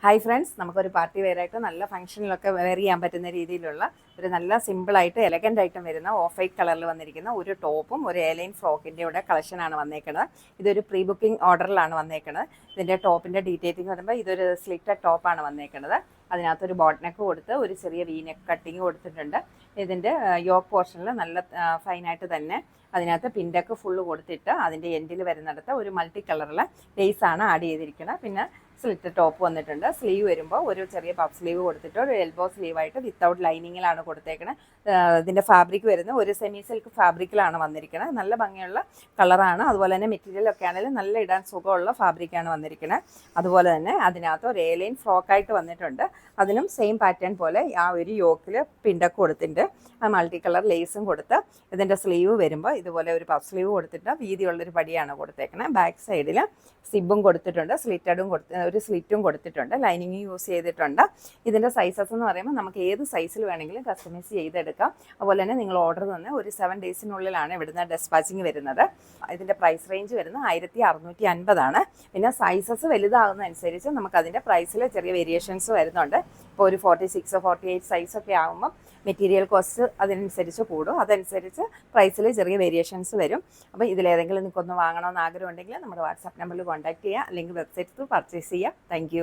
Hi friends, നമുക്കൊരു party വെയറായിട്ട് നല്ല ഫംഗ്ഷനിലൊക്കെ wear ചെയ്യാൻ പറ്റുന്ന രീതിയിലുള്ള ഒരു നല്ല സിമ്പിളായിട്ട് എലഗൻ്റ് ആയിട്ടും വരുന്ന ഓഫ് വൈറ്റ് കളറിൽ വന്നിരിക്കുന്ന ഒരു ടോപ്പും ഒരു എയർലൈൻ ഫ്രോക്കിൻ്റെ കൂടെ കളക്ഷനാണ് വന്നേക്കുന്നത്. ഇതൊരു പ്രീ ബുക്കിംഗ് ഓർഡറിലാണ് വന്നേക്കുന്നത്. ഇതിൻ്റെ ടോപ്പിൻ്റെ ഡീറ്റെയിലിംഗ് പറയുമ്പോൾ ഇതൊരു സ്ലിറ്റഡ് ടോപ്പാണ് വന്നേക്കുന്നത്. അതിനകത്തൊരു ബോട്ട് നെക്ക് കൊടുത്ത് ഒരു ചെറിയ വി നെക്ക് കട്ടിങ് കൊടുത്തിട്ടുണ്ട്. ഇതിൻ്റെ യോക്ക് പോർഷനിൽ നല്ല ഫൈനായിട്ട് തന്നെ അതിനകത്ത് പിൻഡക്ക് ഫുള്ള് കൊടുത്തിട്ട് അതിൻ്റെ എൻഡിൽ വരുന്നിടത്ത് ഒരു മൾട്ടി കളറിൽ ലേസാണ് ആഡ് ചെയ്തിരിക്കുന്നത്. പിന്നെ സ്ലിറ്റ് ടോപ്പ് വന്നിട്ടുണ്ട്. സ്ലീവ് വരുമ്പോൾ ഒരു ചെറിയ പഫ് സ്ലീവ് കൊടുത്തിട്ട് ഒരു എൽബോ സ്ലീവായിട്ട് വിത്തൗട്ട് ലൈനിങ്ങിലാണ് കൊടുത്തേക്കുന്നത്. ഇതിൻ്റെ ഫാബ്രിക് വരുന്നത് ഒരു സെമി സിൽക്ക് ഫാബ്രിക്കിലാണ് വന്നിരിക്കുന്നത്. നല്ല ഭംഗിയുള്ള കളറാണ്. അതുപോലെ തന്നെ മെറ്റീരിയലൊക്കെ ആണെങ്കിലും നല്ല ഇടാൻ സുഖമുള്ള ഫാബ്രിക്കാണ് വന്നിരിക്കുന്നത്. അതുപോലെ തന്നെ അതിനകത്ത് ഒരു എയർലൈൻ ഫ്രോക്കായിട്ട് വന്നിട്ടുണ്ട്. അതിനും സെയിം പാറ്റേൺ പോലെ ആ ഒരു യോക്കിൽ പിൻഡക്ക് കൊടുത്തിട്ടുണ്ട്. ആ മൾട്ടി കളർ ലേസും കൊടുത്ത് ഇതിൻ്റെ സ്ലീവ് വരുമ്പോൾ ഇതുപോലെ ഒരു പഫ് സ്ലീവ് കൊടുത്തിട്ട് വീതിയുള്ളൊരു പടിയാണ് കൊടുത്തേക്കുന്നത്. ബാക്ക് സൈഡിൽ സിബും കൊടുത്തിട്ടുണ്ട്, ഒരു സ്ലിറ്റും കൊടുത്തിട്ടുണ്ട്, ലൈനിങ് യൂസ് ചെയ്തിട്ടുണ്ട്. ഇതിൻ്റെ സൈസസ് എന്ന് പറയുമ്പോൾ നമുക്ക് ഏത് സൈസിൽ വേണമെങ്കിലും കസ്റ്റമൈസ് ചെയ്തെടുക്കാം. അതുപോലെ തന്നെ നിങ്ങൾ ഓർഡർ തന്നെ ഒരു 7 ഡേയ്സിനുള്ളിലാണ് ഇവിടുന്ന് ഡെസ്പാച്ചിങ് വരുന്നത്. ഇതിൻ്റെ പ്രൈസ് റേഞ്ച് വരുന്നത് 1650 പിന്നെ സൈസസ് വലുതാകുന്നതനുസരിച്ച് നമുക്കതിൻ്റെ പ്രൈസിൽ ചെറിയ വേരിയേഷൻസ് വരുന്നുണ്ട്. ഇപ്പോൾ ഒരു 46 48 സൈസൊക്കെ ആകുമ്പം മെറ്റീരിയൽ കോസ്റ്റ് അതിനനുസരിച്ച് കൂടും. അതനുസരിച്ച് പ്രൈസിൽ ചെറിയ വേരിയേഷൻസ് വരും. അപ്പോൾ ഇതിലേതെങ്കിലും നിങ്ങൾക്കൊന്ന് വാങ്ങണമെന്ന് ആഗ്രഹം ഉണ്ടെങ്കിൽ നമ്മുടെ വാട്സാപ്പ് നമ്പറിൽ കോൺടാക്ട് ചെയ്യുക, അല്ലെങ്കിൽ വെബ്സൈറ്റ് പർച്ചേസ് ചെയ്യുക. താങ്ക്